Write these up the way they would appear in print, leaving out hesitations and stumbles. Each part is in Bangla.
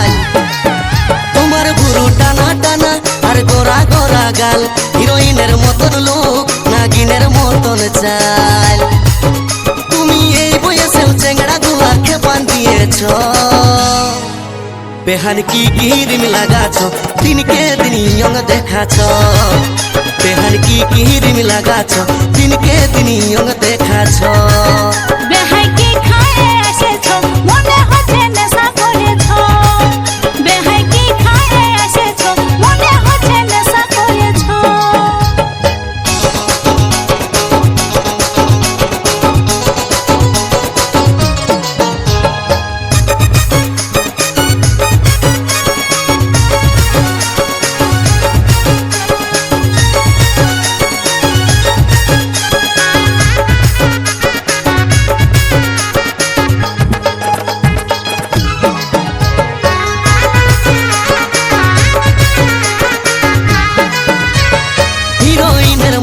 চাই তোমার ভুরু টানা টানা আর গোরা গোরা গাল হিরোইনের মতন লোক নাগিনের মতন চাল তুমি এই বয়সেও চেংড়া গুলাকে বান্ধিয়েছ বেহান কি কিরিম লাগাছ দিনকে দিন ইয়ং দেখাছ বেহান কি কিরিম লাগাছ দিনকে দিন ইয়ং দেখাছ বেহাই কি খায়ে এসেছ মনে হচ্ছে নেশা করেছ বেহাই কি খায়ে এসেছ মনে হচ্ছে নেশা করেছ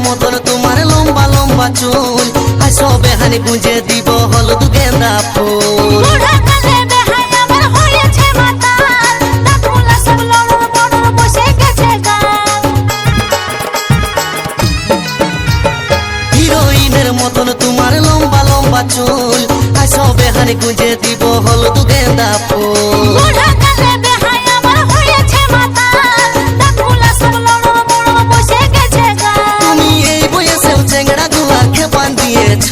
মতন তোমার লম্বা লম্বা চুল আইসো বেহানি গুঁজে দিব হলুদ গেন্দা ফুল বুড়া কালে বেহাই আমার হয়েছে মাতাল দাঁতগুলা সব লড়র বড়র বসে গেছে গাল হিরোইনের মতন তোমার লম্বা লম্বা চুল আইসো বেহানি গুঁজে দিব হলুদ গেন্দা ফুল বুড়া কালে বেহাই আমার হয়েছে মাতাল দাঁতগুলা সব লড়র বড়র বসে গেছে গাল তুমি এই বয়সেও চেংড়া গুলাকে বান্ধিয়েছ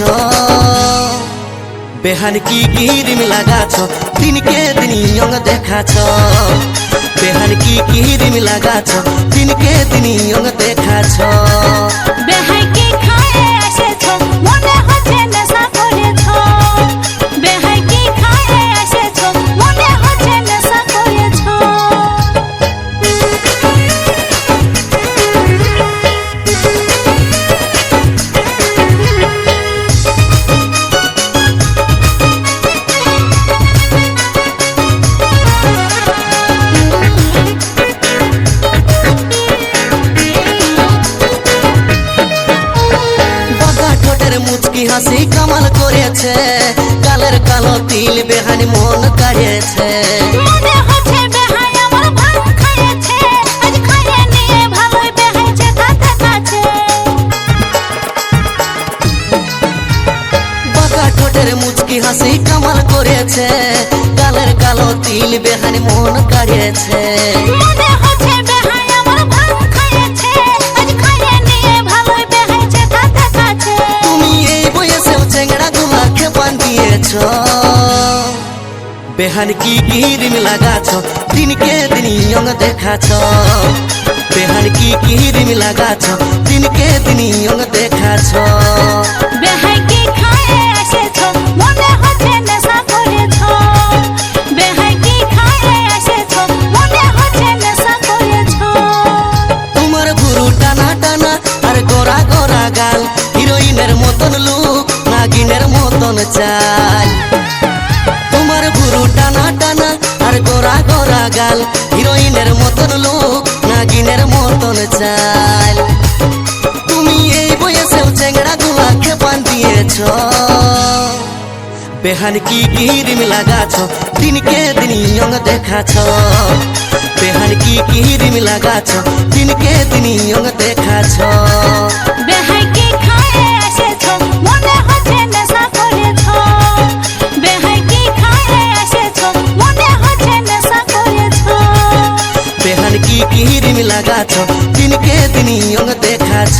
বেহান কি কিরিম লাগাছ দিনকে দিন ইয়ং দেখাছ বেহান কি কিরিম লাগাছ দিনকে দিন ইয়ং দেখাছ বেহাই কি খায়ে এসেছ মনে হচ্ছে নেশা করেছ বেহাই কি খায়ে এসেছ মনে হচ্ছে নেশা করেছ মুচকি হাসি কামাল করেছে গালের কালো তিল বেহানি মন কাড়িয়েছে মনে হচ্ছে বেহাই আমার ভাঙ খাইয়েছে আজ খাইয়ে নিয়ে ভালোই বেহাইছে তাতে কাছে বাঁকা ঠোঁটের মুচকি হাসি কামাল করেছে গালের কালো তিল বেহানি মন কাড়িয়েছে মনে হচ্ছে বেহাই আমার ভাঙ খাইয়েছে আজ খাইয়ে নিয়ে ভালোই বেহাইছে তাতে কাছে তুমি এই বয়সেও চেংড়া গুলাকে বান্ধিয়েছ বেহান কি কিরিম লাগাছ দিনকে দিন ইয়ং দেখাছ বেহান কি কিরিম লাগাছ দিনকে দিন ইয়ং দেখাছ বেহাই কি খায়ে এসেছ মনে হচ্ছে নেশা করেছ বেহাই কি খায়ে এসেছ মনে হচ্ছে নেশা করেছ তোমার ভুরু টানা টানা আর গোরা গোরা গাল হিরোইনের মতন লুক নাগিনের মতন চাল তোমার ভুরু টানা টানা আর গোরা গোরা গাল হিরোইনের মতন লুক নাগিনের মতন চাল তুমি এই বয়সেও চেংড়া গুলাকে বান্ধিয়েছ বেহান কি কিরিম লাগাছ দিনকে দিন ইয়ং দেখাছ বেহান কি কিরিম লাগাছ দিনকে দিন ইয়ং দেখাছ বেহাই কি খায়ে এসেছ মনে হচ্ছে নেশা করেছ বেহাই কি খায়ে এসেছ মনে হচ্ছে নেশা করেছ বেহান কি কিরিম লাগাছ দিনকে দিন ইয়ং দেখাছ